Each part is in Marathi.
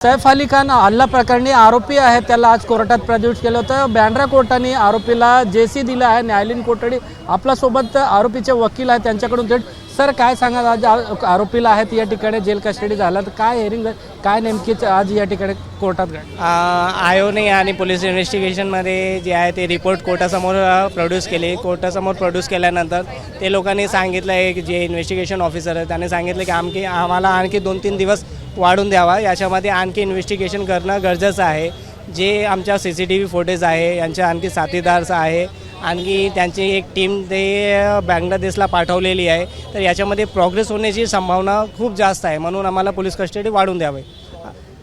सैफ अली खान हल्ला प्रकरणी आरोपी आहे, त्याला आज कोर्टात प्रोड्यूस केलं होतं। बँड्रा कोर्टाने आरोपीला जेसी दिला आहे। न्यायालयीन कोठडी आपल्यासोबत आरोपीचे वकील आहेत, त्यांच्याकडून थेट सर काय सांगा, आज आरोपीला आहेत या ठिकाणी जेल कस्टडी झाला, तर काय हेरिंग काय नेमकीच आज या ठिकाणी कोर्टात घडलं? आयोने आणि पोलीस इन्व्हेस्टिगेशनमध्ये जे आहे ते रिपोर्ट कोर्टासमोर प्रोड्यूस केले। कोर्टासमोर प्रोड्यूस केल्यानंतर ते लोकांनी सांगितलं आहे की जे इन्व्हेस्टिगेशन ऑफिसर आहे त्याने सांगितलं की आम्हाला आणखी 2-3 दिवस वाढून द्यावा, याच्यामध्ये आणखी इन्व्हेस्टिगेशन करणं गरजेचं आहे। जे आमच्या CCTV फुटेज आहे यांच्या आणखी साथीदारचं आहे, आणखी त्यांची एक टीम ते बांगलादेशला पाठवलेली आहे, तर याच्यामध्ये प्रोग्रेस होण्याची संभावना खूप जास्त आहे, म्हणून आम्हाला पोलीस कस्टडी वाढून द्यावी।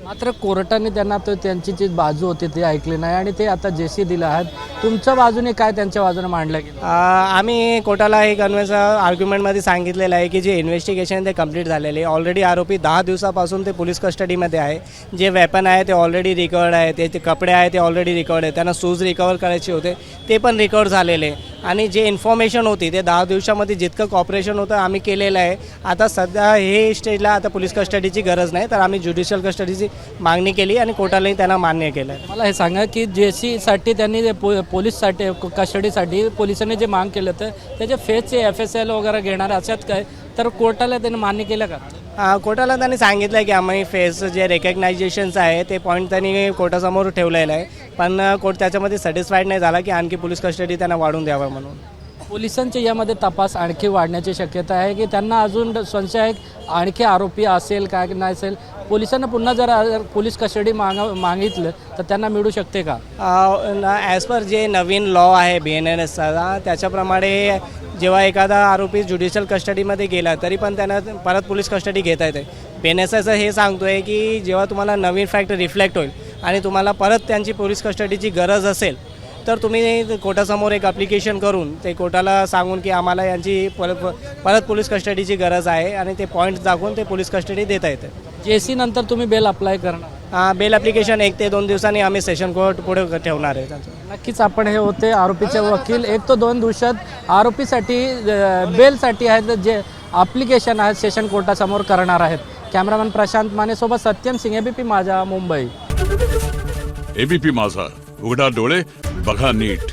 मात्र कोर्टाने त्यांना तो त्यांची जी बाजू होती ती ऐकली नाही आणि ते आता जेसी दिला आहेत। तुमच्या बाजूने काय त्यांच्या बाजूने मांडलं गेलं? आम्ही कोर्टाला एक आर्ग्युमेंटमध्ये सांगितलेलं आहे की जे इन्व्हेस्टिगेशन ते कंप्लीट झालेले, ऑलरेडी आरोपी 10 दिवसापासून ते पोलीस कस्टडीमध्ये आहे। जे वेपन आहे ते ऑलरेडी रिकवर्ड आहे, ते कपडे आहे ते ऑलरेडी रिकवर्ड आहे, त्यांना शूज रिकवर करायचे होते ते पण रिकवर झालेले, आणि जे इन्फॉर्मेशन होती ते 10 दिवसामध्ये जितकं कॉपरेशन होतं आम्ही केलेलं आहे। आता सध्या हे स्टेजला आता पोलीस कस्टडीची गरज नाही, तर आम्ही ज्युडिशियल कस्टडीची मागणी केली आणि कोर्टालाही त्यांना मान्य केलं आहे। मला हे सांगा की जेसीसाठी त्यांनी पोलीससाठी कस्टडीसाठी पोलिसांनी जे माग केलं तर त्याचे फेसचे FSL वगैरे घेणार अशात काय, तर कोर्टाला त्यांनी मान्य केलं का? कोर्टाला त्यांनी सांगितलं की आम्ही फेस जे रेकग्नायझेशन्स आहे ते पॉईंट त्यांनी कोर्टासमोर ठेवलेलं आहे, पण कोर्ट त्याच्यामध्ये सॅटिस्फाईड नाही झाला की आणखी पोलीस कस्टडी त्यांना वाढून द्यावं म्हणून। पोलिसांचे यामध्ये तपास आणखी वाढण्याची शक्यता आहे की त्यांना अजून संशय आहे आणखी आरोपी असेल का नाही असेल? पोलिसांना पुन्हा जर पोलीस कस्टडी मागितलं तर त्यांना मिळू शकते का? ॲज पर जे नवीन लॉ आहे BNSचा त्याच्याप्रमाणे जेव्हा एखादा आरोपी ज्युडिशियल कस्टडीमध्ये गेला तरी पण त्यांना परत पोलीस कस्टडी घेता येते। BNSचं हे सांगतो आहे की जेव्हा तुम्हाला नवीन फॅक्ट रिफ्लेक्ट होईल आणि तुम्हाला परत त्यांची पोलीस कस्टडीची गरज असेल तर तुम्ही कोर्टासमोर एक ॲप्लिकेशन करून ते कोर्टाला सांगून की आम्हाला यांची परत पोलीस कस्टडीची गरज आहे आणि ते पॉईंट दाखवून ते पोलीस कस्टडी देता येते। जेसी नंतर तुम्ही बेल अप्लाय करणार? बेल ॲप्लिकेशन 1 ते 2 दिवसांनी आम्ही सेशन कोर्ट पुढे ठेवणार आहे त्यांचं। नक्कीच आपण हे होते आरोपीचे वकील। 1 ते 2 दिवसात आरोपीसाठी बेलसाठी आहेत जे ॲप्लिकेशन आहे सेशन कोर्टासमोर करणार आहेत। कॅमेरामॅन प्रशांत मानेसोबत सत्यम सिंग, ABP माझा, मुंबई। ABP माझा, उघडा डोळे बघा नीट।